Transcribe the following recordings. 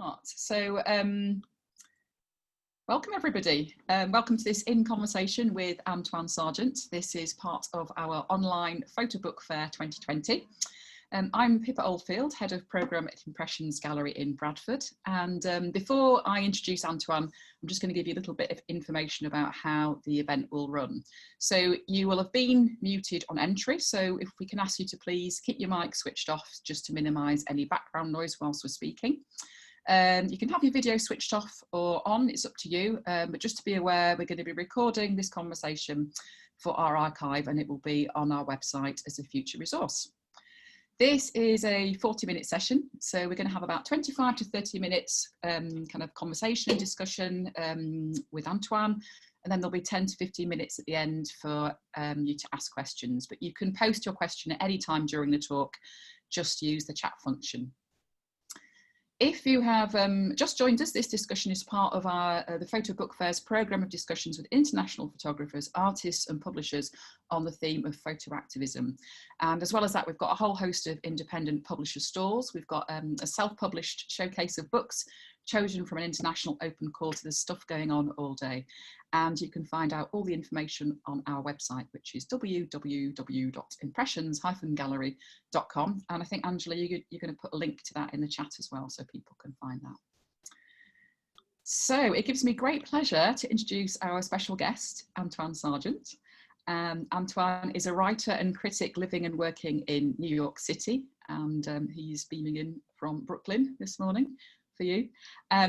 start. So welcome everybody. Welcome to this In Conversation with Antwaun Sargent. This is part of our Online Photobook Fair 2020. I'm Pippa Oldfield, Head of Programme at Impressions Gallery in Bradford. And before I introduce Antwaun, I'm just going to give you a little bit of information about how the event will run. So you will have been muted on entry. So if we can ask you to please keep your mic switched off just to minimise any background noise whilst we're speaking. You can have your video switched off or on, it's up to you. But just to be aware, we're going to be recording this conversation for our archive and it will be on our website as a future resource. This is a 40-minute session, so we're going to have about 25 to 30 minutes kind of conversation and discussion with Antwaun, and then there'll be 10 to 15 minutes at the end for you to ask questions. But you can post your question at any time during the talk, just use the chat function. If you have just joined us, this discussion is part of our the Photobook Fair's programme of discussions with international photographers, artists and publishers on the theme of photo activism. And as well as that, we've got a whole host of independent publisher stalls. We've got a self-published showcase of books chosen from an international open call, so there's stuff going on all day. And you can find out all the information on our website, which is www.impressions-gallery.com. And I think, Angela, you're going to put a link to that in the chat as well, so people can find that. So it gives me great pleasure to introduce our special guest, Antwaun Sargent. Antwaun is a writer and critic living and working in New York City, and he's beaming in from Brooklyn this morning for you.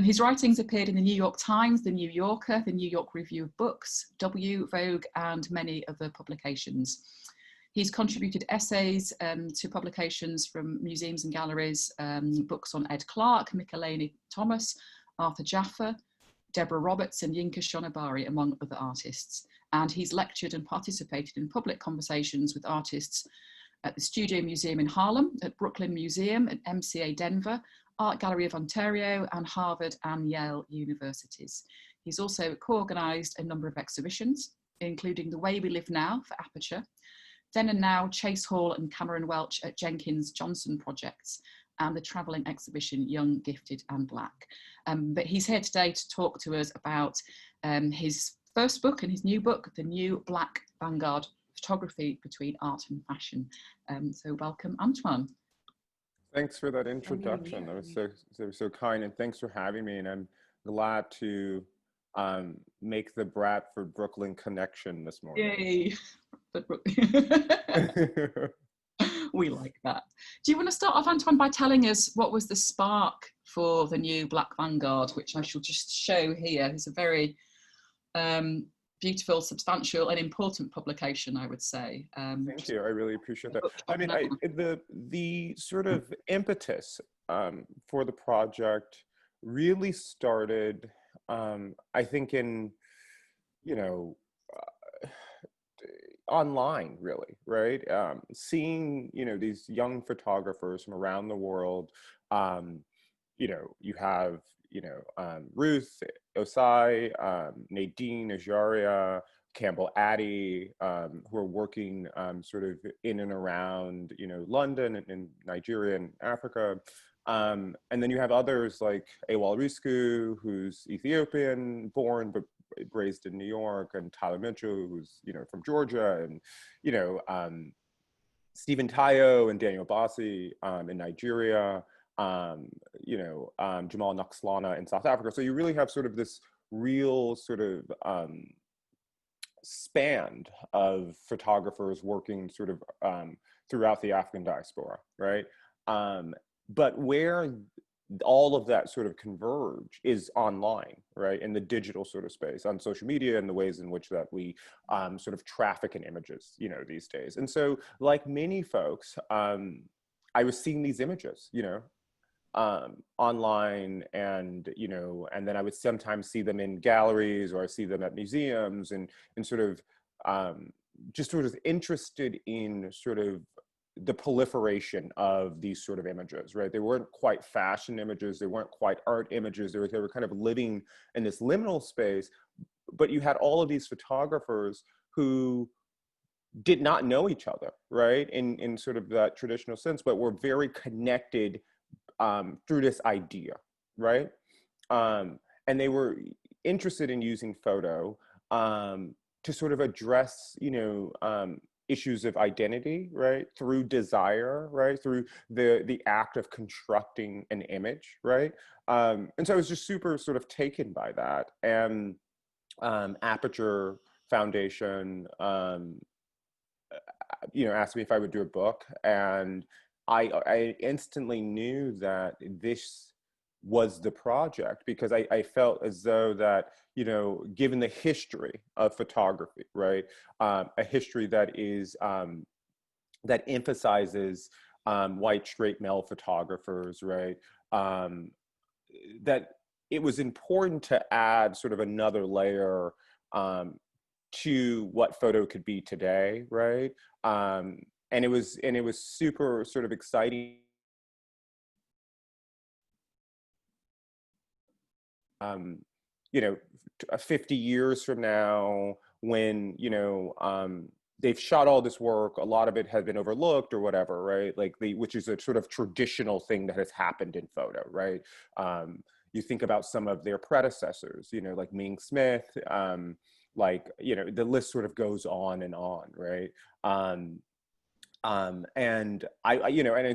His writings appeared in the New York Times, the New Yorker, the New York Review of Books, W, Vogue, and many other publications. He's contributed essays to publications from museums and galleries, books on Ed Clark, Michelene Thomas, Arthur Jaffa, Deborah Roberts, and Yinka Shonibari, among other artists. And he's lectured and participated in public conversations with artists at the Studio Museum in Harlem, at Brooklyn Museum, at MCA Denver, Art Gallery of Ontario, and Harvard and Yale universities. He's also co-organised a number of exhibitions, including The Way We Live Now for Aperture, Then and Now, Chase Hall and Cameron Welch at Jenkins Johnson Projects, and the travelling exhibition Young, Gifted and Black. But he's here today to talk to us about his first book and his new book, The New Black Vanguard, Photography Between Art and Fashion. So welcome, Antwaun. Thanks for that introduction. That was so kind, and thanks for having me. And I'm glad to make the Bradford Brooklyn connection this morning. Yay! We like that. Do you want to start off, Antwaun, by telling us what was the spark for the new Black Vanguard, which I shall just show here? It's a very beautiful, substantial and important publication, I would say. Thank you, I really appreciate that. I mean, the sort of impetus for the project really started, I think in, online really, right? Seeing, these young photographers from around the world, you have, Ruth, Osai, Nadine, Ajaria, Campbell Addy, who are working sort of in and around, London and Nigeria and Africa. And then you have others like Ewal Risku, who's Ethiopian born, but raised in New York, and Tyler Mitchell, who's, from Georgia, and, Stephen Tayo and Daniel Bassi in Nigeria. Jamal Naxalana in South Africa. So you really have sort of this real sort of span of photographers working sort of throughout the African diaspora, right? But where all of that sort of converge is online, right? In the digital sort of space, on social media, and the ways in which that we sort of traffic in images, these days. And so, like many folks, I was seeing these images, online, and and then I would sometimes see them in galleries, or I see them at museums, and sort of just sort of interested in sort of the proliferation of these sort of images, right? They weren't quite fashion images, they weren't quite art images, they were kind of living in this liminal space, but you had all of these photographers who did not know each other, right? In sort of that traditional sense, but were very connected through this idea, right? And they were interested in using photo to sort of address, issues of identity, right, through desire, right, through the act of constructing an image, right. And so I was just super sort of taken by that. And Aperture Foundation, asked me if I would do a book, and I instantly knew that this was the project, because I felt as though that, given the history of photography, right, a history that is that emphasizes white straight male photographers, right, that it was important to add sort of another layer to what photo could be today, right? And it was super sort of exciting. 50 years from now, when they've shot all this work, a lot of it has been overlooked or whatever, right? Like which is a sort of traditional thing that has happened in photo, right? You think about some of their predecessors, like Ming Smith, the list sort of goes on and on, right? And and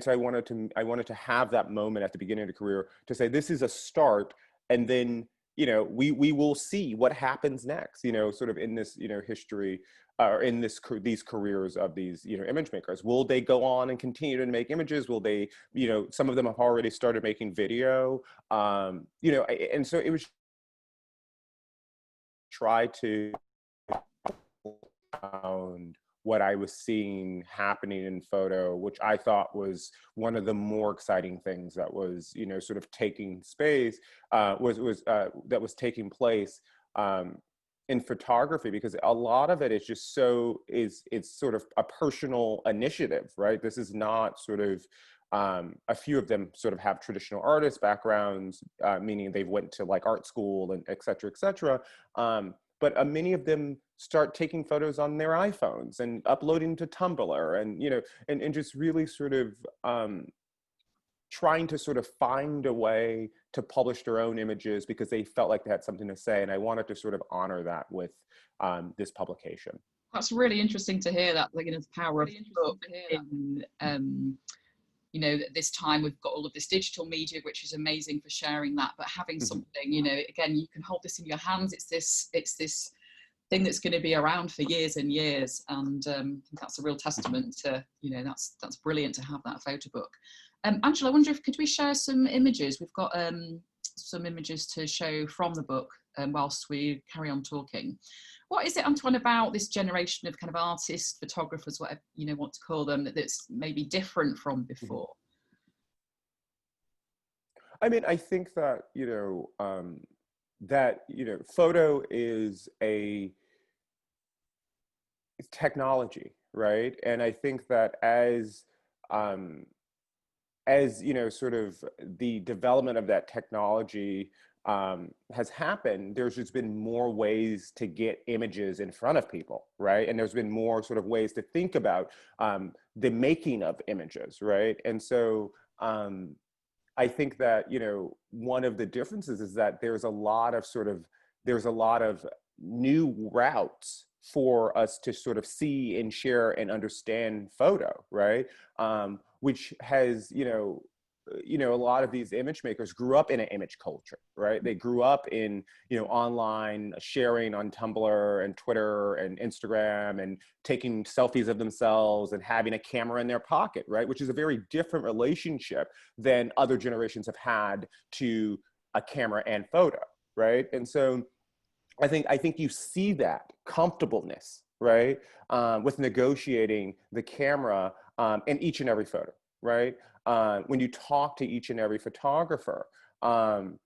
so I wanted to have that moment at the beginning of the career to say, this is a start, and then we will see what happens next, sort of in this history, or in these careers of these image makers. Will they go on and continue to make images? Will they, some of them have already started making video, and so it was try to found what I was seeing happening in photo, which I thought was one of the more exciting things that was, sort of taking space, that was taking place in photography, because a lot of it is just it's sort of a personal initiative, right? This is not sort of, a few of them sort of have traditional artist backgrounds, meaning they've went to like art school and et cetera, et cetera. But many of them start taking photos on their iPhones and uploading to Tumblr, and and just really sort of trying to sort of find a way to publish their own images because they felt like they had something to say. And I wanted to sort of honor that with this publication. That's really interesting to hear that, like, the power of the book in this time we've got all of this digital media, which is amazing for sharing that, but having something, again, you can hold this in your hands. It's this thing that's going to be around for years and years, and I think that's a real testament to, that's brilliant to have that photo book. Angela, I wonder if could we share some images? We've got some images to show from the book whilst we carry on talking. What is it, Antwaun, about this generation of kind of artists, photographers, whatever you want to call them, that's maybe different from before? I mean, I think that photo is a technology, right? And I think that as sort of the development of that technology has happened, there's just been more ways to get images in front of people, right? And there's been more sort of ways to think about the making of images, right? And so I think that, one of the differences is that there's a lot of new routes for us to sort of see and share and understand photo, right? Which has, a lot of these image makers grew up in an image culture, right? They grew up in, online sharing on Tumblr and Twitter and Instagram, and taking selfies of themselves and having a camera in their pocket, right? Which is a very different relationship than other generations have had to a camera and photo, right? And so I think you see that comfortableness, right, with negotiating the camera in each and every photo, right? When you talk to each and every photographer, and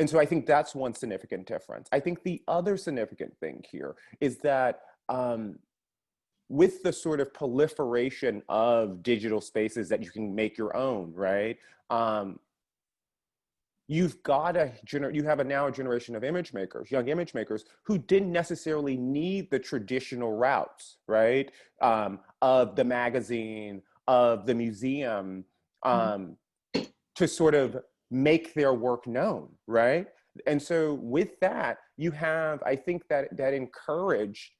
so I think that's one significant difference. I think the other significant thing here is that with the sort of proliferation of digital spaces that you can make your own, right? You have now a generation of image makers, young image makers, who didn't necessarily need the traditional routes, right? Of the magazine, of the museum, to sort of make their work known, right? And so with that, you have, I think that encouraged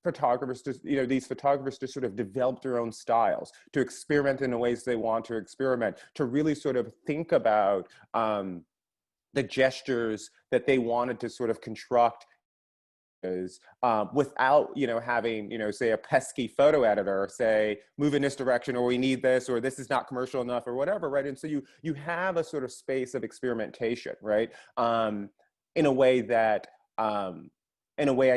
photographers to, these photographers to sort of develop their own styles, to experiment in the ways they want to experiment, to really sort of think about the gestures that they wanted to sort of construct is without, having, say a pesky photo editor say, move in this direction, or we need this, or this is not commercial enough, or whatever, right? And so you have a sort of space of experimentation, right? In a way I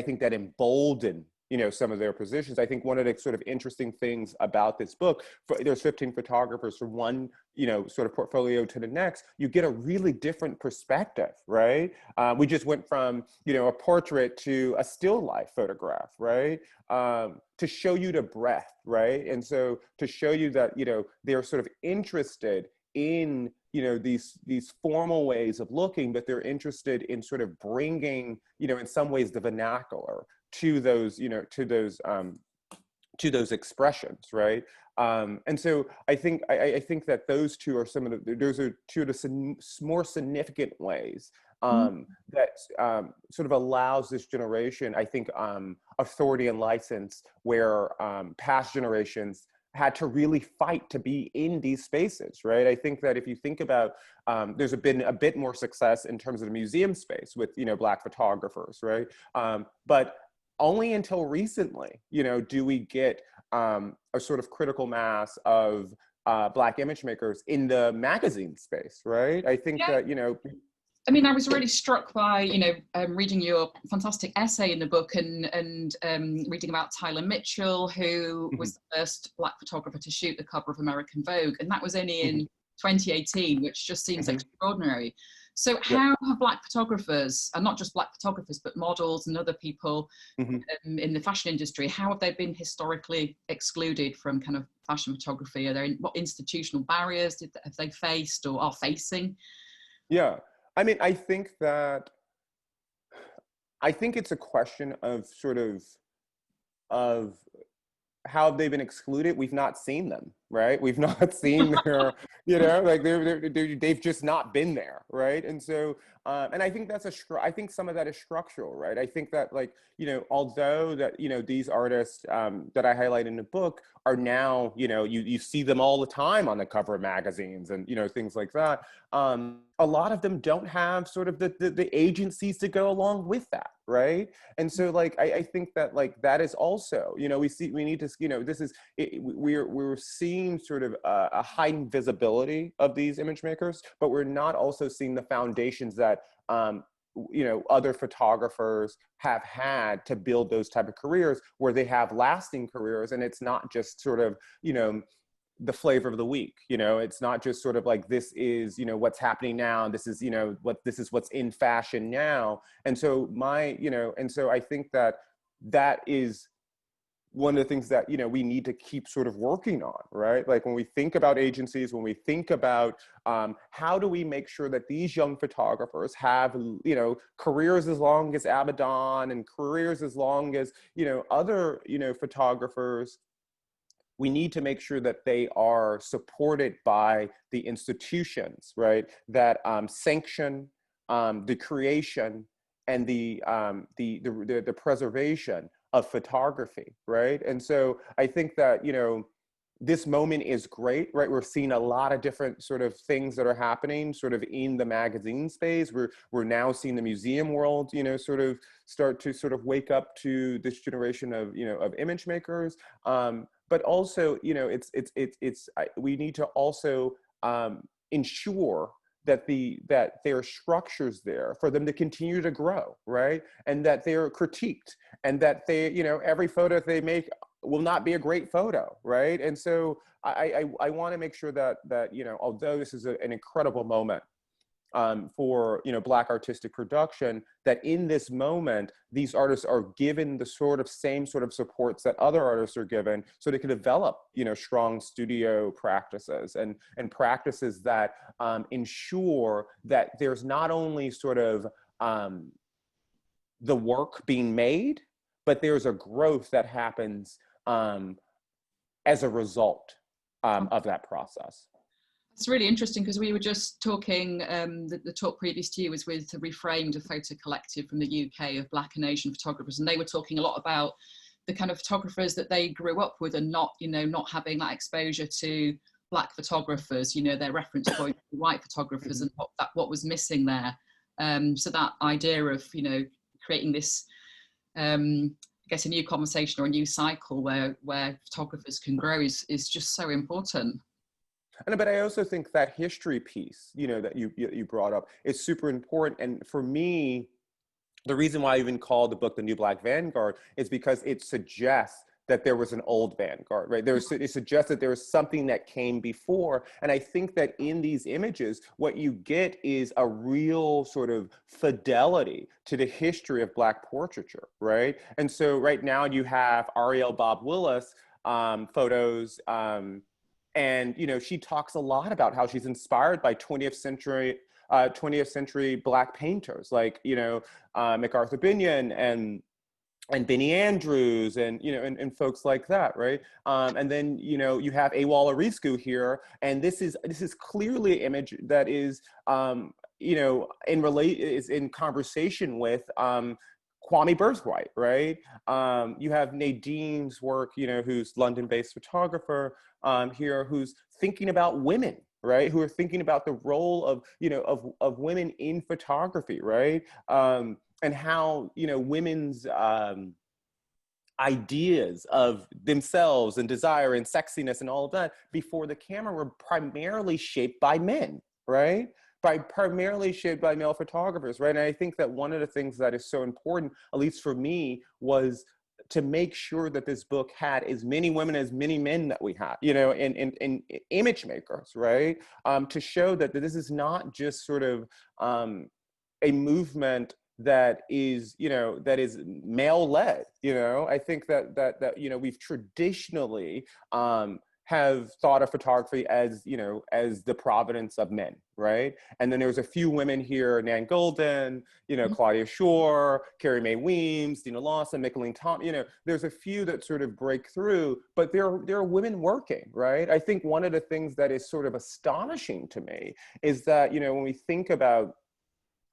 think that emboldened, some of their positions. I think one of the sort of interesting things about this book, there's 15 photographers from one, sort of portfolio to the next, you get a really different perspective, right? We just went from, a portrait to a still life photograph, right? To show you the breadth, right? And so to show you that, they're sort of interested in, these formal ways of looking, but they're interested in sort of bringing, in some ways the vernacular to those, to those expressions, right? And so I think that those two are those are two of the more significant ways that sort of allows this generation, I think, authority and license where past generations had to really fight to be in these spaces, right? I think that if you think about, there's been a bit more success in terms of the museum space with, Black photographers, right? But only until recently, do we get a sort of critical mass of Black image makers in the magazine space, right? I think that, I mean, I was really struck by, reading your fantastic essay in the book and reading about Tyler Mitchell, who was the first Black photographer to shoot the cover of American Vogue. And that was only in 2018, which just seems extraordinary. So how have Black photographers, and not just Black photographers, but models and other people in the fashion industry, how have they been historically excluded from kind of fashion photography? Are there what institutional barriers have they faced or are facing? Yeah. I mean, I think it's a question of sort of how have they been excluded? We've not seen them, right? We've not seen their, like they've just not been there, right? And so, and I think I think some of that is structural, right? I think that, like, although that, these artists that I highlight in the book are now, you see them all the time on the cover of magazines and, things like that. A lot of them don't have sort of the agencies to go along with that, right? And so, like, I think that, like, that is also, we need to, we're seeing sort of a heightened visibility of these image makers, but we're not also seeing the foundations that, other photographers have had to build those type of careers where they have lasting careers. And it's not just sort of, the flavor of the week, it's not just sort of like, this is, what's happening now. This is, what's in fashion now. And so I think that is one of the things that, we need to keep sort of working on, right? Like, when we think about agencies, when we think about how do we make sure that these young photographers have, careers as long as Abaddon and careers as long as, other, photographers, we need to make sure that they are supported by the institutions, right? That sanction the creation and the preservation of photography, right? And so I think that, this moment is great, right? We're seeing a lot of different sort of things that are happening sort of in the magazine space. We're now seeing the museum world, sort of start to sort of wake up to this generation of, of image makers. But also, we need to also ensure that there are structures there for them to continue to grow, right? And that they're critiqued, and that they, every photo they make will not be a great photo, right? And so I want to make sure that although this is an incredible moment for Black artistic production, that in this moment these artists are given the same sort of supports that other artists are given, so they can develop strong studio practices and practices that ensure that there's not only sort of the work being made, but there's a growth that happens as a result of that process. It's really interesting because we were just talking, the talk previous to you was with the Reframed, a photo collective from the UK of Black and Asian photographers, and they were talking a lot about the kind of photographers that they grew up with and not, you know, not having that exposure to Black photographers, you know, their reference point to white photographers and what was missing there. So that idea of, you know, creating this, I guess, a new conversation or a new cycle where photographers can grow is just so important. But I also think that history piece, you know, that you brought up is super important. And for me, the reason why I even called the book The New Black Vanguard is because it suggests that there was an old vanguard, right? It suggests that there was something that came before. And I think that in these images, what you get is a real sort of fidelity to the history of Black portraiture, right? And so right now you have Ariel Bob Willis photos, and, you know, she talks a lot about how she's inspired by 20th century Black painters like, you know, MacArthur Binion and Benny Andrews and, you know, and folks like that, right? And then, you know, you have Awala Risku here, and this is clearly an image that is, you know, is in conversation with Kwame Birthright, right? You have Nadine's work, you know, who's London-based photographer here, who's thinking about women, right? Who are thinking about the role of, you know, of women in photography, right? And how, you know, women's ideas of themselves and desire and sexiness and all of that before the camera were primarily shaped by men, right? Primarily shaped by male photographers, right? And I think that one of the things that is so important, at least for me, was to make sure that this book had as many women as many men that we had, you know, in image makers, right? To show that this is not just sort of a movement that is, you know, that is male-led, you know. I think that you know, we've traditionally have thought of photography as, you know, as the providence of men, right? And then there's a few women here, Nan Golden, you know, Claudia Shore, Carrie Mae Weems, Dina Lawson, Micheline Tom, you know, there's a few that sort of break through, but there are women working, right? I think one of the things that is sort of astonishing to me is that, you know, when we think about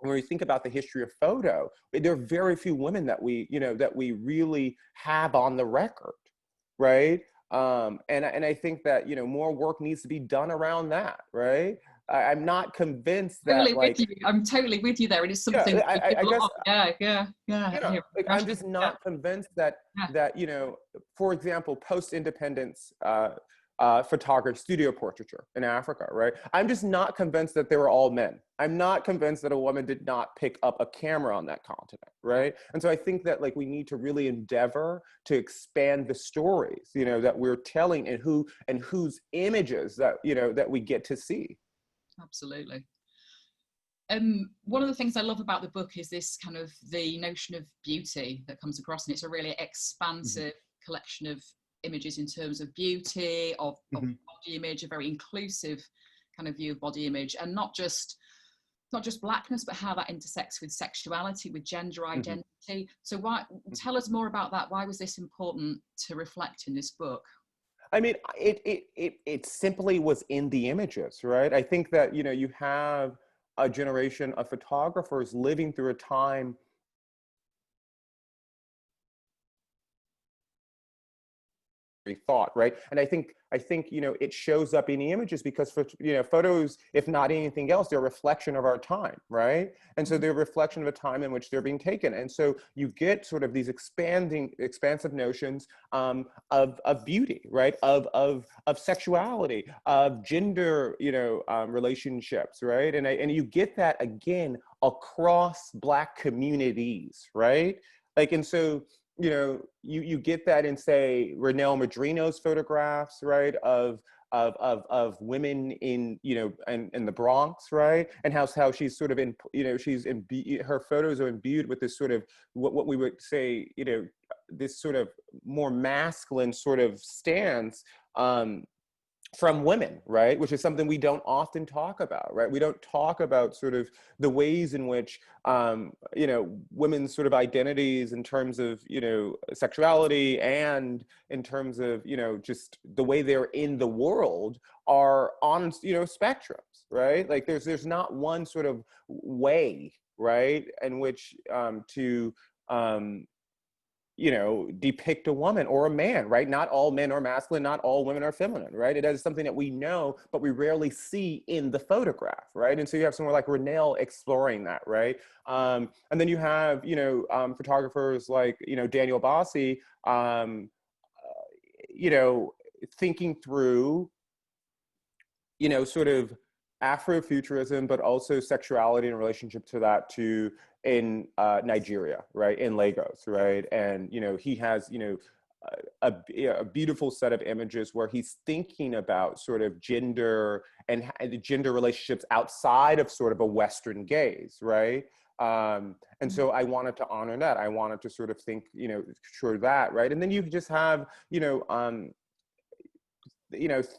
the history of photo, there are very few women that we, you know, that we really have on the record, right? And I think that, you know, more work needs to be done around that, right? I'm not convinced that, Totally like, with you. I'm totally with you there. It is something. yeah, I guess, yeah. yeah, like, I'm just not convinced that you know, for example, post-independence photography, studio portraiture in Africa, right? I'm just not convinced that they were all men. I'm not convinced that a woman did not pick up a camera on that continent, right? And so I think that, like, we need to really endeavor to expand the stories, you know, that we're telling, and whose images that, you know, that we get to see. Absolutely. One of the things I love about the book is this kind of the notion of beauty that comes across, and it's a really expansive collection of images in terms of beauty, of body image, a very inclusive kind of view of body image, and not just blackness, but how that intersects with sexuality, with gender identity. So why, tell us more about that. Why was this important to reflect in this book? I mean, it simply was in the images, right? I think that, you know, you have a generation of photographers living through a time thought, right? And I think, you know, it shows up in the images because, for, you know, photos, if not anything else, they're a reflection of our time, right? And so they're a reflection of a time in which they're being taken. And so you get sort of these expansive notions of beauty, right? Of sexuality, of gender, you know, relationships, right? And you get that again across Black communities, right? Like, and so, you know, you get that in, say, Renelle Madrino's photographs, right, of women in, you know, in the Bronx, right, and how she's sort of in, you know, her photos are imbued with this sort of what we would say, you know, this sort of more masculine sort of stance, from women, right? Which is something we don't often talk about, right? We don't talk about sort of the ways in which, you know, women's sort of identities in terms of, you know, sexuality and in terms of, you know, just the way they're in the world are on, you know, spectrums, right? Like there's not one sort of way, right, in which to, you know, depict a woman or a man, right? Not all men are masculine, not all women are feminine, right? It is something that we know, but we rarely see in the photograph, right? And so you have someone like Renelle exploring that, right? And then you have, you know, photographers like, you know, Daniel Bossi, you know, thinking through, you know, sort of Afrofuturism, but also sexuality in relationship to that too in Nigeria, right, in Lagos, right, and you know he has, you know, a beautiful set of images where he's thinking about sort of gender and the gender relationships outside of sort of a Western gaze, right. And so I wanted to honor that. I wanted to sort of think, you know, sure that, right, and then you just have, you know,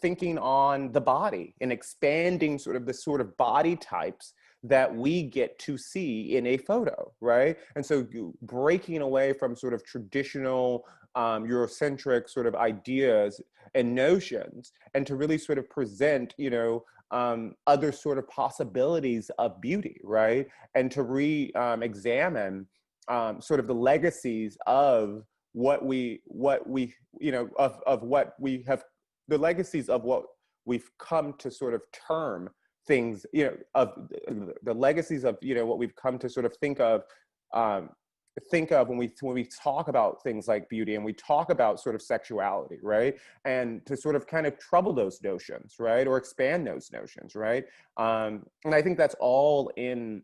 thinking on the body and expanding sort of the sort of body types that we get to see in a photo, right? And so breaking away from sort of traditional Eurocentric sort of ideas and notions, and to really sort of present, you know, other sort of possibilities of beauty, right? And to examine sort of the legacies of what we, you know, of what we have, the legacies of what we've come to sort of term things, you know, of the legacies of, you know, what we've come to sort of think of when we talk about things like beauty and we talk about sort of sexuality, right? And to sort of kind of trouble those notions, right? Or expand those notions, right? And I think that's all in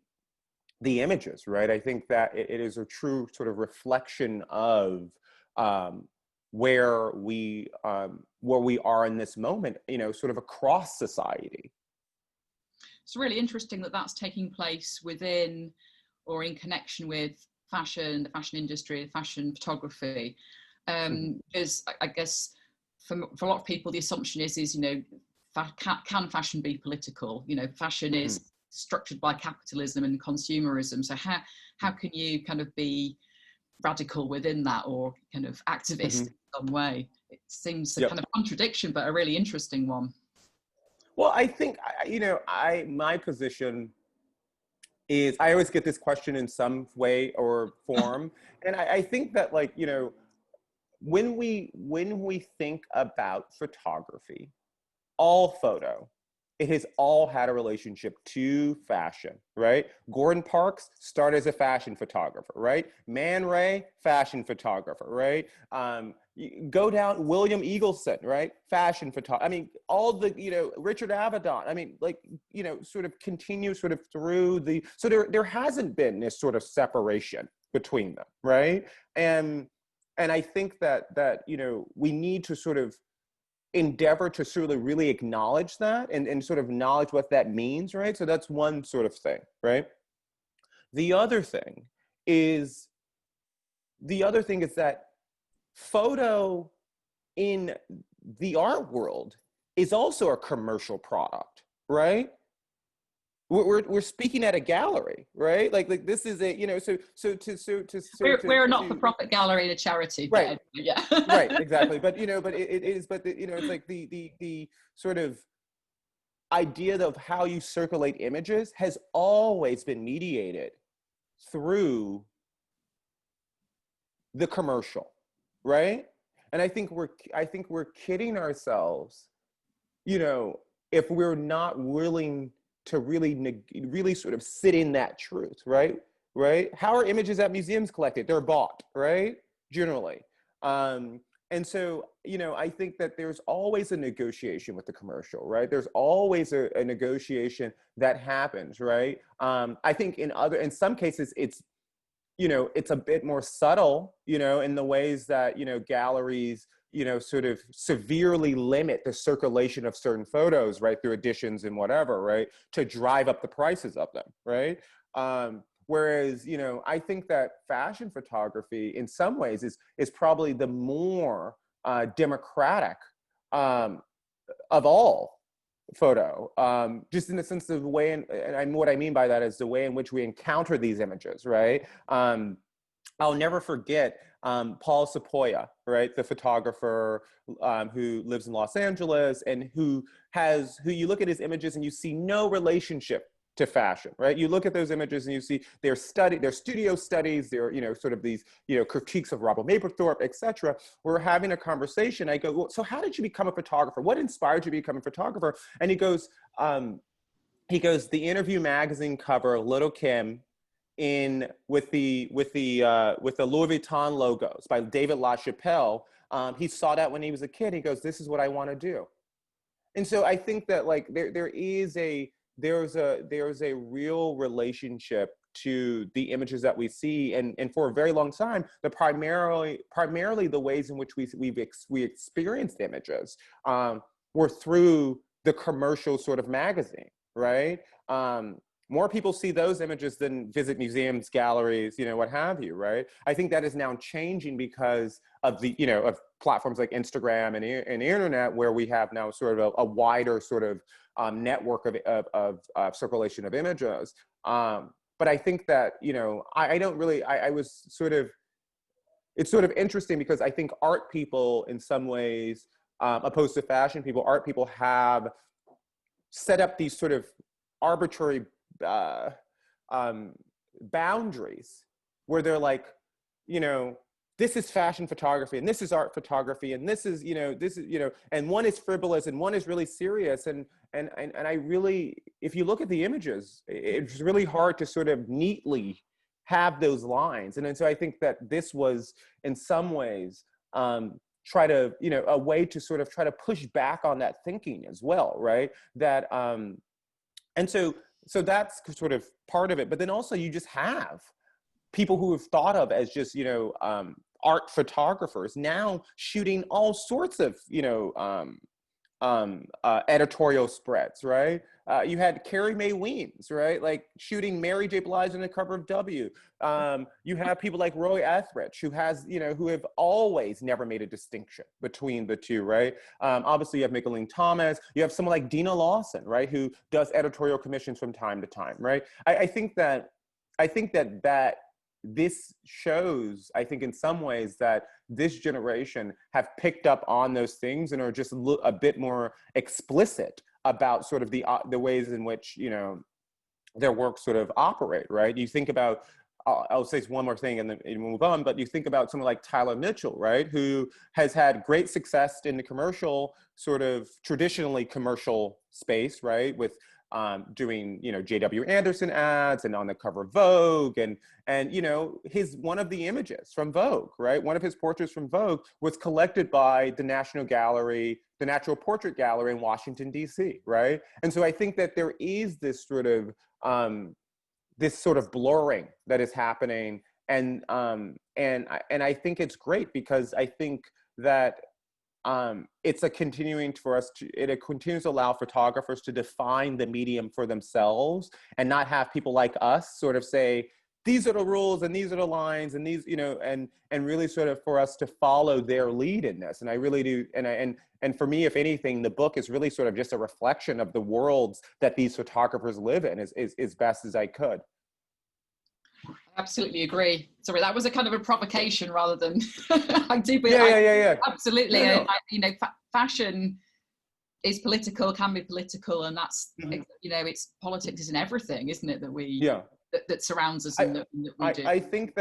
the images, right? I think that it is a true sort of reflection of where we are in this moment, you know, sort of across society. It's really interesting that that's taking place within or in connection with fashion, the fashion industry, fashion photography. Because I guess for a lot of people, the assumption is you know, can fashion be political? You know, fashion is structured by capitalism and consumerism. So how can you kind of be radical within that, or kind of activist in some way? It seems a kind of contradiction, but a really interesting one. Well, I think, you know, my position is, I always get this question in some way or form. And I think that, like, you know, when we think about photography, all photo, it has all had a relationship to fashion, right? Gordon Parks started as a fashion photographer, right? Man Ray, fashion photographer, right? Go down William Eagleson, right? Fashion photographer. I mean, all the, you know, Richard Avedon. I mean, like, you know, sort of continue sort of through the, so there hasn't been this sort of separation between them, right? And I think that, you know, we need to sort of endeavor to sort of really acknowledge that and sort of acknowledge what that means, right? So that's one sort of thing, right? The other thing is that photo in the art world is also a commercial product, right? We're speaking at a gallery, right? Like this is a, you know, We're a not-for-profit gallery and a charity, right? But yeah, Right, exactly. But you know, but it is, but the, you know, it's like the sort of idea of how you circulate images has always been mediated through the commercial, right? And I think we're kidding ourselves, you know, if we're not willing to really sort of sit in that truth, right? Right? How are images at museums collected? They're bought, right? Generally. And so, you know, I think that there's always a negotiation with the commercial, right? There's always a negotiation that happens, right? I think in some cases, it's, you know, it's a bit more subtle, you know, in the ways that, you know, galleries, you know, sort of severely limit the circulation of certain photos, right, through editions and whatever, right, to drive up the prices of them, right? Whereas, you know, I think that fashion photography in some ways is probably the more democratic of all photo, just in the sense of the way, and what I mean by that is the way in which we encounter these images, right? I'll never forget Paul Sepoya, right, the photographer who lives in Los Angeles, and who you look at his images and you see no relationship to fashion, right? You look at those images and you see their studio studies, their, you know, sort of these, you know, critiques of Robert Mapplethorpe, etc. We're having a conversation. I go, well, so how did you become a photographer? What inspired you to become a photographer? And he goes, the Interview magazine cover, Little Kim, with the Louis Vuitton logos by David LaChapelle. He saw that when he was a kid. He goes, this is what I want to do. And so I think that, like, there's a real relationship to the images that we see, and for a very long time, primarily the ways in which we experienced images were through the commercial sort of magazine, right? More people see those images than visit museums, galleries, you know, what have you, right? I think that is now changing because of the, you know, of platforms like Instagram and the internet, where we have now sort of a wider sort of network of circulation of images. But I think that, you know, it's sort of interesting because I think art people, in some ways, opposed to fashion people, art people have set up these sort of arbitrary boundaries where they're like, you know, this is fashion photography and this is art photography and this is, you know, and one is frivolous and one is really serious. And I really, if you look at the images, it's really hard to sort of neatly have those lines. And so I think that this was, in some ways, try to, you know, a way to sort of try to push back on that thinking as well, right? That, and so that's sort of part of it. But then also you just have people who have thought of as just, you know, art photographers now shooting all sorts of, you know, editorial spreads, right? You had Carrie Mae Weems, right? Like shooting Mary J. Blige on the cover of W. You have people like Roy Etheridge, who have always never made a distinction between the two, right? Obviously you have Micheline Thomas. You have someone like Dina Lawson, right? Who does editorial commissions from time to time, right? I think that this shows, I think in some ways, that this generation have picked up on those things and are just a bit more explicit about sort of the ways in which, you know, their work sort of operate, right? You think about, I'll say one more thing and then we'll move on, but you think about someone like Tyler Mitchell, right? Who has had great success in the commercial, sort of traditionally commercial space, right? With doing, you know, J.W. Anderson ads and on the cover of Vogue, and you know, one of the images from Vogue, right? One of his portraits from Vogue was collected by the National Gallery, the Natural Portrait Gallery in Washington, D.C., right? And so I think that there is this sort of blurring that is happening, and I think it's great, because I think that it continues to allow photographers to define the medium for themselves and not have people like us sort of say, these are the rules and these are the lines and these, you know, and really sort of for us to follow their lead in this. And I really do. And for me, if anything, the book is really sort of just a reflection of the worlds that these photographers live in as best as I could. Absolutely agree. Sorry, that was a kind of a provocation rather than I do. But yeah. Absolutely. No. You know, fashion is political, can be political, and that's, you know, it's politics is in everything, isn't it? That surrounds us and that we do. I think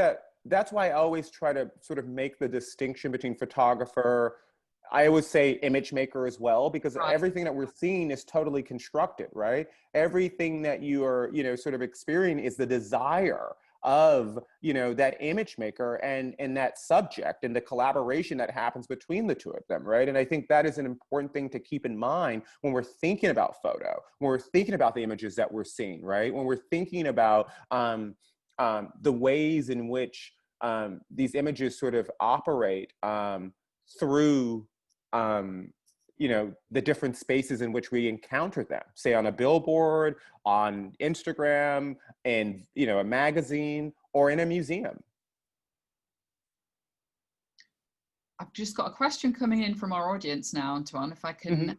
that's why I always try to sort of make the distinction between photographer. I always say image maker as well, because everything that we're seeing is totally constructed, right? Everything that you are, you know, sort of experiencing is the desire of, you know, that image maker and that subject and the collaboration that happens between the two of them, right? And I think that is an important thing to keep in mind when we're thinking about photo, when we're thinking about the images that we're seeing, right? When we're thinking about the ways in which these images sort of operate through you know, the different spaces in which we encounter them, say on a billboard, on Instagram, and, you know, a magazine, or in a museum. I've just got a question coming in from our audience now, Antwaun, if I can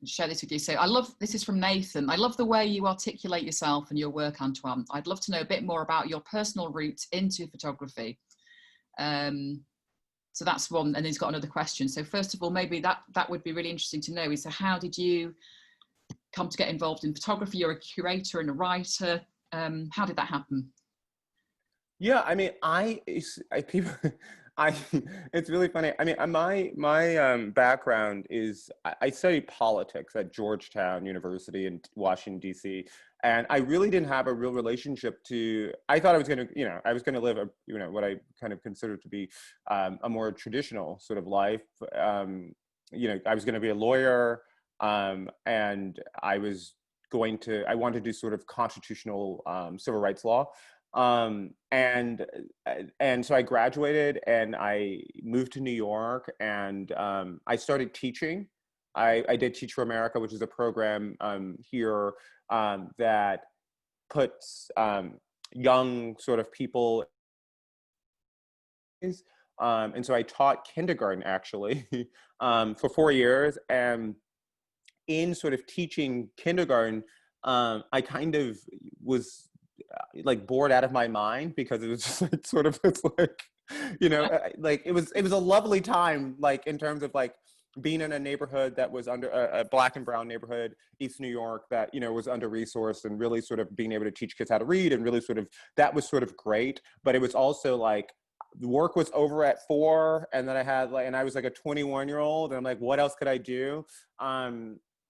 share this with you. So this is from Nathan. I love the way you articulate yourself and your work, Antwaun. I'd love to know a bit more about your personal route into photography. So that's one, and he's got another question. So first of all, maybe that would be really interesting to know is, so how did you come to get involved in photography? You're a curator and a writer. How did that happen? Yeah, I mean, people, it's really funny. I mean, my background is I studied politics at Georgetown University in Washington, D.C. And I really didn't have a real relationship to, I thought I was going to, I was going to live what I kind of considered to be a more traditional sort of life. I was going to be a lawyer, and I wanted to do sort of constitutional civil rights law. And so I graduated and I moved to New York, and I started teaching. I did Teach for America, which is a program here that puts young sort of people. And so I taught kindergarten actually for 4 years, and in sort of teaching kindergarten, I kind of was like bored out of my mind, because it was just like sort of, it's like, like it was a lovely time, like in terms of like being in a neighborhood that was under a Black and brown neighborhood, East New York, that, was under-resourced, and really sort of being able to teach kids how to read, and really sort of, that was sort of great. But it was also like, the work was over at 4, and then I was like a 21-year-old, and I'm like, what else could I do?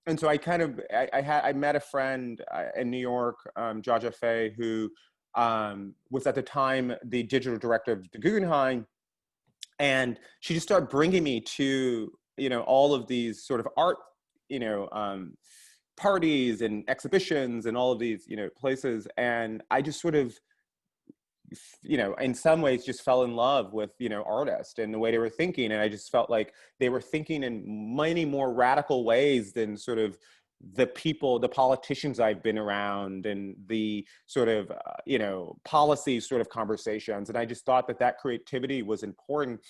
And so I met a friend in New York, Jaja Fay, who was at the time the digital director of the Guggenheim. And she just started bringing me to, all of these sort of art, parties and exhibitions and all of these, places. And I just sort of, in some ways just fell in love with, artists and the way they were thinking. And I just felt like they were thinking in many more radical ways than sort of the politicians I've been around, and the sort of, policy sort of conversations. And I just thought that creativity was important.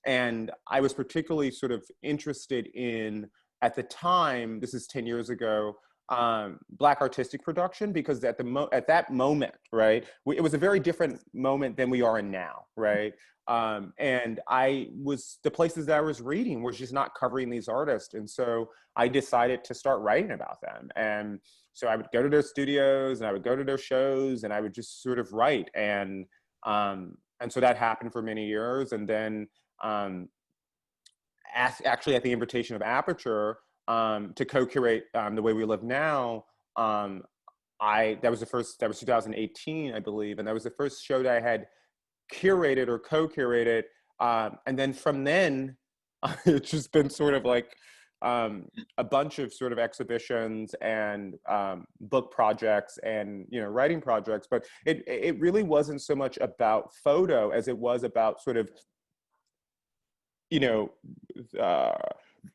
And I was particularly sort of interested in, at the time, this is 10 years ago, Black artistic production, because at that moment, right, it was a very different moment than we are in now, right? And the places that I was reading was just not covering these artists. And so I decided to start writing about them. And so I would go to their studios, and I would go to their shows, and I would just sort of write. And so that happened for many years. And then actually at the invitation of Aperture, to co-curate The Way We Live Now, that was 2018, I believe. And that was the first show that I had curated or co-curated. And then from then, it's just been sort of like a bunch of sort of exhibitions and book projects and, writing projects. But it really wasn't so much about photo as it was about sort of,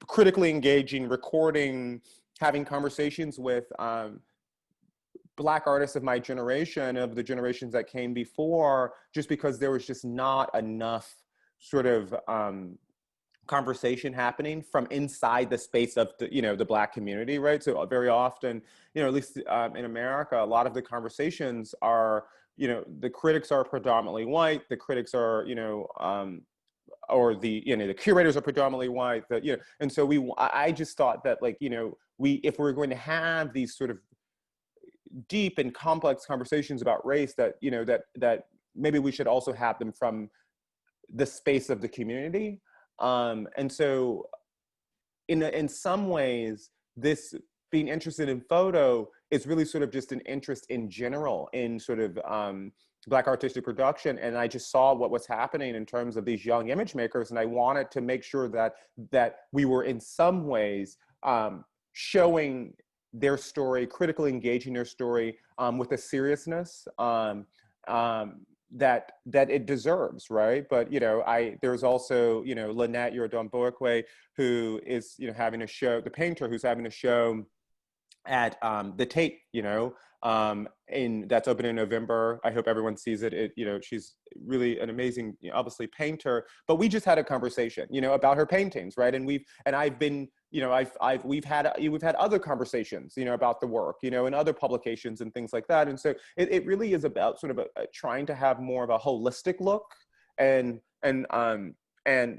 critically engaging, recording, having conversations with Black artists of my generation, of the generations that came before, just because there was just not enough sort of conversation happening from inside the space of the Black community, right? So very often, at least in America, a lot of the conversations are, the critics are predominantly white, the critics are, or the curators are predominantly white, and so I just thought that, like, if we're going to have these sort of deep and complex conversations about race, that that maybe we should also have them from the space of the community. And so in some ways, this being interested in photo is really sort of just an interest in general in sort of Black artistic production. And I just saw what was happening in terms of these young image makers. And I wanted to make sure that we were in some ways showing their story, critically engaging their story with a seriousness that it deserves, right? But there's also Lynette Yorodon-Boakwe, who is having a show, the painter who's having a show at the Tate, that's open in November. I hope everyone sees it. She's really an amazing, obviously, painter. But we just had a conversation, about her paintings, right? And I've been you know, we've had other conversations, you know, about the work, you know, in other publications and things like that. And so it really is about sort of trying to have more of a holistic look. And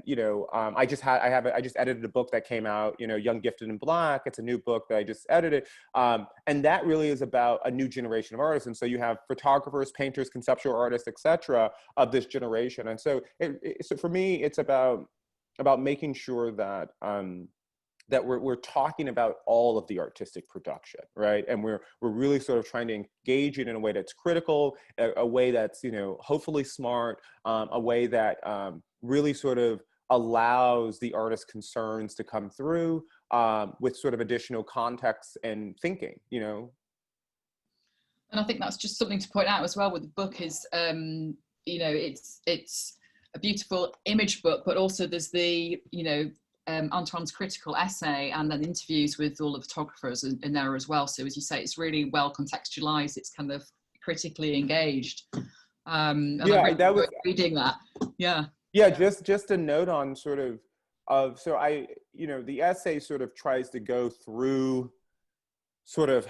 you know, I just edited a book that came out, you know, Young, Gifted, and Black. It's a new book that I just edited. And that really is about a new generation of artists. And so you have photographers, painters, conceptual artists, etc., of this generation. And so so for me, it's about making sure that that we're talking about all of the artistic production, right? And we're really sort of trying to engage it in a way that's critical, a way that's, you know, hopefully smart, a way that really sort of allows the artist's concerns to come through with sort of additional context and thinking, you know. And I think that's just something to point out as well with the book is, you know, it's a beautiful image book, but also there's the, you know, Antwaun's critical essay and then interviews with all the photographers in there as well. So as you say, it's really well contextualized. It's kind of critically engaged. And yeah, I really that was reading that. Yeah. Yeah, just a note on sort of so you know, the essay sort of tries to go through sort of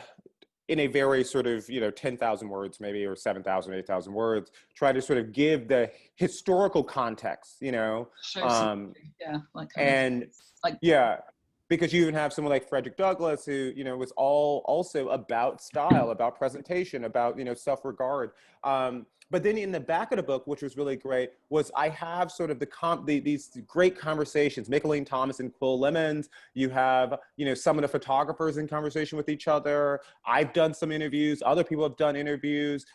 in a very sort of, you know, 10,000 words maybe, or 7,000, 8,000 words, try to sort of give the historical context, you know. Yeah, like and like yeah, because you even have someone like Frederick Douglass who, you know, was also about style, about presentation, about, you know, self-regard. But then in the back of the book, which was really great, was I have sort of these great conversations, Micheline Thomas and Quill Lemons. You have, you know, some of the photographers in conversation with each other. I've done some interviews. Other people have done interviews.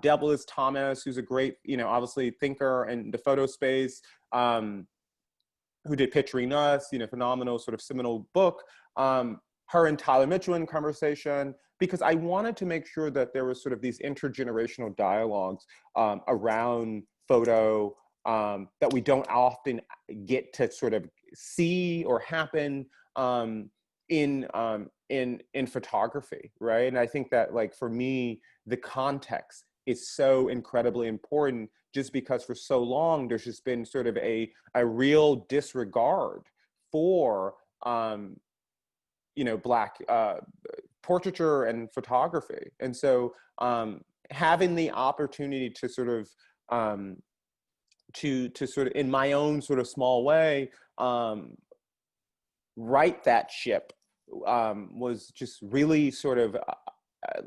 Deborah Thomas, who's a great, you know, obviously thinker in the photo space, who did Picturing Us, you know, phenomenal sort of seminal book. Her and Tyler Mitchell in conversation, because I wanted to make sure that there was sort of these intergenerational dialogues around photo that we don't often get to sort of see or happen in photography, right? And I think that, like, for me, the context is so incredibly important, just because for so long there's just been sort of a real disregard for you know, Black portraiture and photography. And so having the opportunity to sort of to sort of, in my own sort of small way, right that ship was just really sort of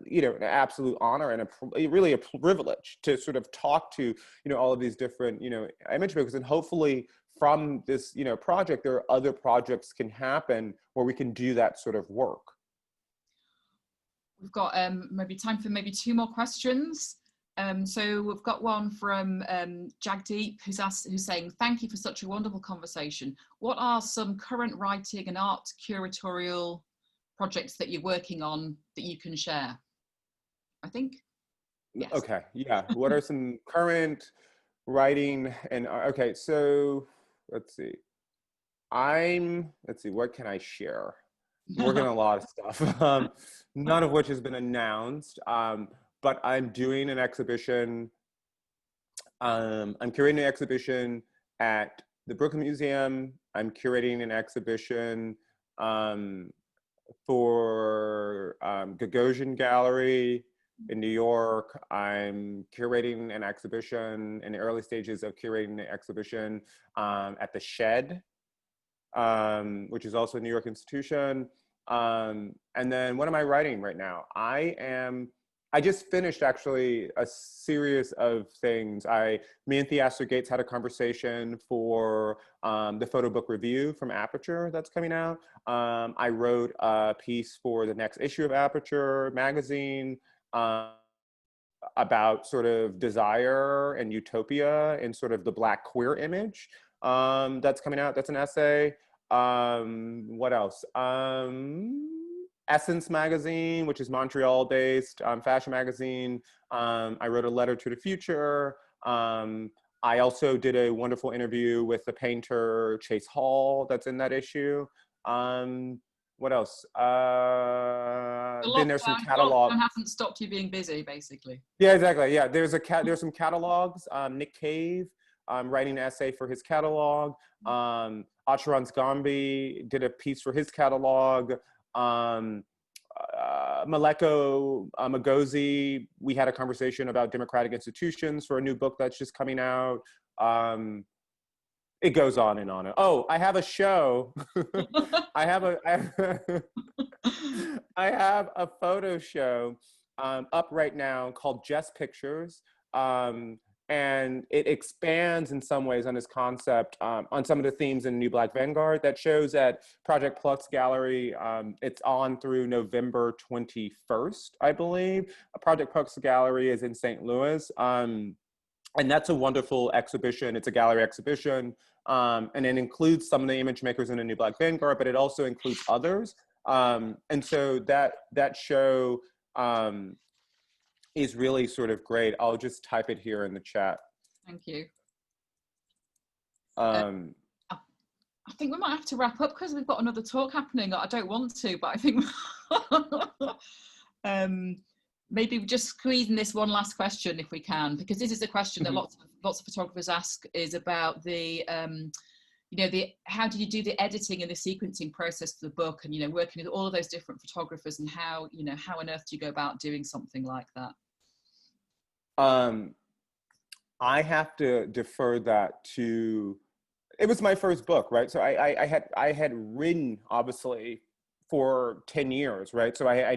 you know, an absolute honor and really a privilege to sort of talk to, you know, all of these different, you know, image makers. And hopefully from this, you know, project, there are other projects can happen where we can do that sort of work. We've got maybe time for maybe 2 more questions. So we've got one from Jagdeep, who's saying, thank you for such a wonderful conversation. What are some current writing and art curatorial projects that you're working on that you can share? I think. Yes. Okay, yeah. What are some current writing and, okay, so let's see. What can I share? I'm working on a lot of stuff, none of which has been announced, but I'm doing an exhibition. I'm curating an exhibition at the Brooklyn Museum. I'm curating an exhibition for Gagosian Gallery in New York. I'm curating an exhibition in the early stages of curating an exhibition at the Shed, which is also a New York institution. And then what am I writing right now? I just finished actually a series of things. Me and Theaster Gates had a conversation for the photo book review from Aperture that's coming out. I wrote a piece for the next issue of Aperture magazine about sort of desire and utopia and sort of the Black queer image that's coming out. That's an essay. What else? Essence magazine, which is Montreal-based fashion magazine. I wrote a letter to the future. I also did a wonderful interview with the painter Chase Hall that's in that issue. What else? Then there's some catalog. Lockdown hasn't stopped you being busy, basically. Yeah, exactly. Yeah, there's some catalogs. Nick Cave writing an essay for his catalog. Antwaun Sargent did a piece for his catalog. Maleko Magozi, we had a conversation about democratic institutions for a new book that's just coming out. It goes on and on. Oh, I have a show. I have a photo show up right now called Just Pictures. And it expands in some ways on this concept, on some of the themes in New Black Vanguard. That shows at Project Plus Gallery. It's on through November 21st, I believe. Project Plus Gallery is in St. Louis. And that's a wonderful exhibition. It's a gallery exhibition. And it includes some of the image makers in the New Black Vanguard, but it also includes others. And so that show, is really sort of great. I'll just type it here in the chat. Thank you. I think we might have to wrap up because we've got another talk happening. I don't want to, but I think maybe just squeeze in this one last question if we can, because this is a question that lots of photographers ask, is about the how did you do the editing and the sequencing process for the book, and working with all of those different photographers, and how on earth do you go about doing something like that? I have to defer that to, it was my first book, right? So I had written obviously for 10 years, right? So I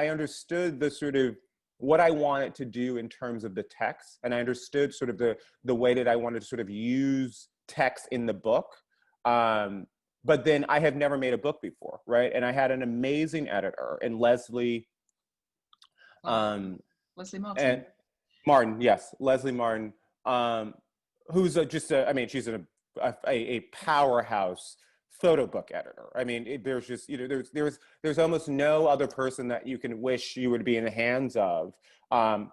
understood the sort of what I wanted to do in terms of the text, and I understood sort of the way that I wanted to sort of use text in the book. But then I have never made a book before, right? And I had an amazing editor in Leslie. Leslie Martin. And Martin, yes, Leslie Martin, who's she's a powerhouse photo book editor. I mean, there's just, there's almost no other person that you can wish you would be in the hands of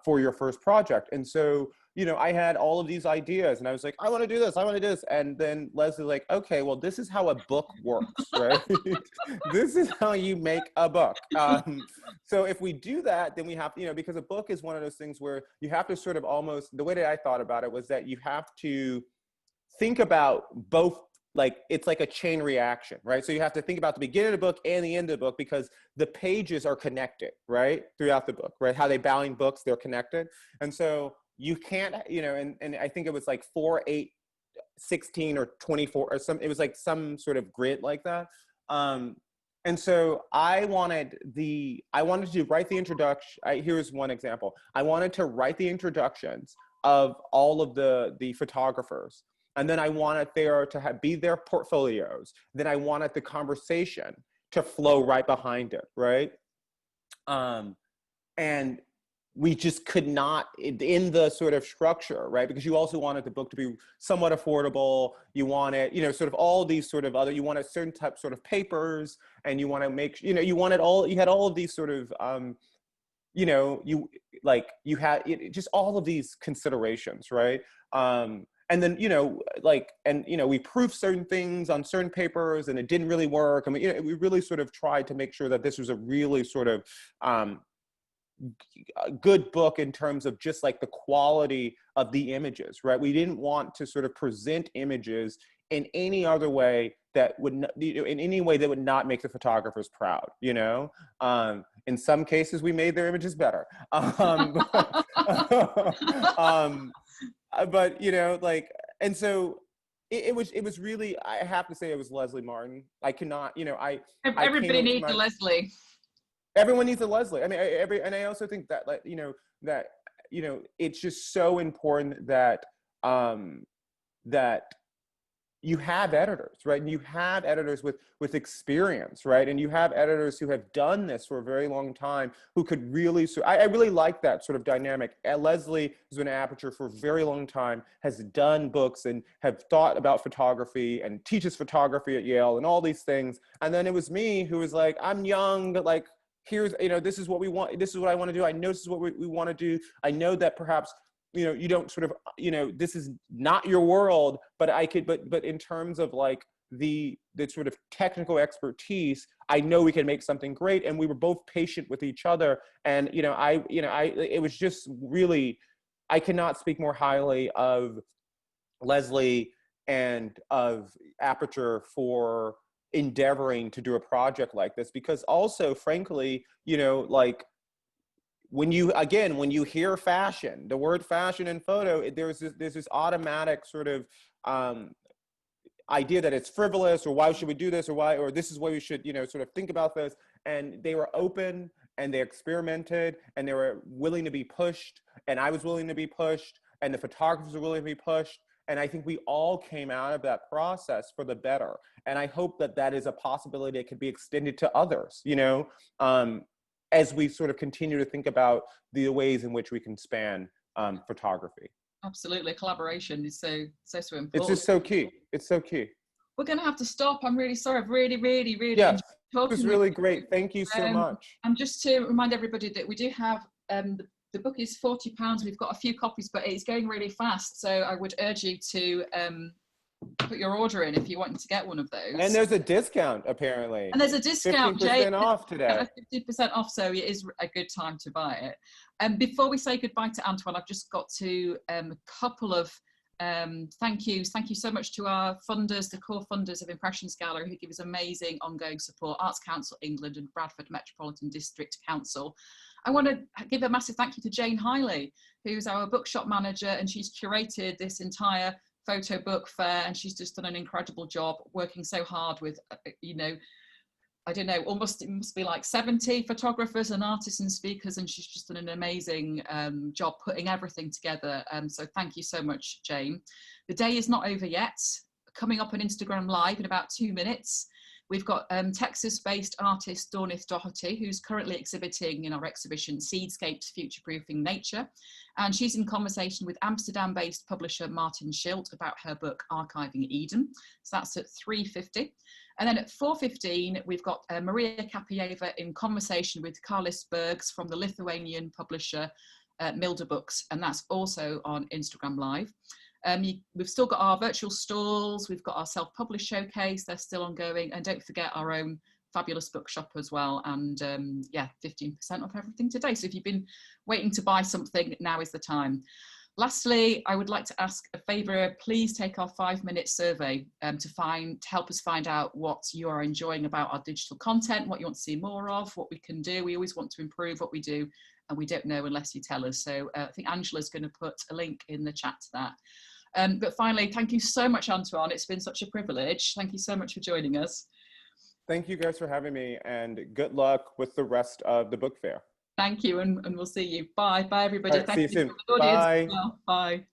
for your first project. And so, I had all of these ideas, and I was like, I want to do this, I want to do this. And then Leslie's like, okay, well, this is how a book works, right? This is how you make a book. So if we do that, then we have, because a book is one of those things where you have to sort of almost, the way that I thought about it was that you have to think about both, like it's like a chain reaction, right? So you have to think about the beginning of the book and the end of the book, because the pages are connected, right? Throughout the book, right? How they bind books, they're connected. And so you can't, and I think it was like 4, 8, 16 or 24 or some, it was like some sort of grid like that. And so I wanted to write the introduction. Here's one example. I wanted to write the introductions of all of the photographers. And then I wanted there to be their portfolios. Then I wanted the conversation to flow right behind it, right? And we just could not, in the sort of structure, right? Because you also wanted the book to be somewhat affordable. You wanted, sort of all these sort of other, you wanted certain type sort of papers, and you want to make, you had all of these sort of, you had just all of these considerations, right? And then, we proofed certain things on certain papers, and it didn't really work. I mean, we really sort of tried to make sure that this was a really sort of a good book in terms of just like the quality of the images, right? We didn't want to sort of present images in any other way that would not, in any way that would not make the photographers proud, in some cases we made their images better. But and so it was really, I have to say, it was Leslie Martin. I cannot, everybody needs a Leslie. Everyone needs a Leslie. I mean, and I also think that, it's just so important that that you have editors, right? And you have editors with experience, right? And you have editors who have done this for a very long time, who could really, I really like that sort of dynamic. Leslie has been at Aperture for a very long time, has done books and have thought about photography and teaches photography at Yale and all these things. And then it was me who was like, I'm young, but like, here's, this is what we want. This is what I want to do. I know this is what we want to do. I know that perhaps, you don't sort of, this is not your world, but but in terms of like the sort of technical expertise, I know we can make something great. And we were both patient with each other. And, it was just really, I cannot speak more highly of Leslie and of Aperture for endeavoring to do a project like this, because also, frankly, you know, like, when you hear fashion, the word fashion in photo, there's this automatic sort of idea that it's frivolous, or why should we do this, or this is why we should, you know, sort of think about this. And they were open, and they experimented, and they were willing to be pushed, and I was willing to be pushed, and the photographers were willing to be pushed. And I think we all came out of that process for the better. And I hope that that is a possibility that could be extended to others, you know, as we sort of continue to think about the ways in which we can span photography. Absolutely, collaboration is so important. It's just so key. It's so key. We're going to have to stop. I'm really sorry. I've really Yes, enjoyed talking. It was really great. Thank you so much. And just to remind everybody that we do have the book is £40. We've got a few copies, but it's going really fast. So I would urge you to put your order in if you want to get one of those. And there's a discount, apparently. And there's a discount, 15% off today. 50% off, so it is a good time to buy it. And before we say goodbye to Antwaun, I've just got to a couple of thank yous. Thank you so much to our funders, the core funders of Impressions Gallery, who give us amazing ongoing support, Arts Council England and Bradford Metropolitan District Council. I want to give a massive thank you to Jane Hiley, who's our bookshop manager, and she's curated this entire photo book fair, and she's just done an incredible job working so hard with, you know, I don't know, it must be like 70 photographers and artists and speakers, and she's just done an amazing job putting everything together. So thank you so much, Jane. The day is not over yet. Coming up on Instagram Live in about 2 minutes, we've got Texas-based artist Dornith Doherty, who's currently exhibiting in our exhibition Seedscapes Future-Proofing Nature. And she's in conversation with Amsterdam-based publisher Martin Schilt about her book Archiving Eden. So that's at 3:50. And then at 4:15, we've got Maria Kapieva in conversation with Carlis Bergs from the Lithuanian publisher Milda Books, and that's also on Instagram Live. We've still got our virtual stalls, we've got our self-published showcase, they're still ongoing, and don't forget our own fabulous bookshop as well, and yeah, 15% off everything today. So if you've been waiting to buy something, now is the time. Lastly, I would like to ask a favour. Please take our 5-minute survey to help us find out what you are enjoying about our digital content, what you want to see more of, what we can do. We always want to improve what we do, and we don't know unless you tell us. So I think Angela's going to put a link in the chat to that. But finally, thank you so much, Antwaun. It's been such a privilege. Thank you so much for joining us. Thank you guys for having me, and good luck with the rest of the book fair. Thank you, and we'll see you. Bye. Bye, everybody. Right, Thank see you you soon. for the audience. Bye. Bye.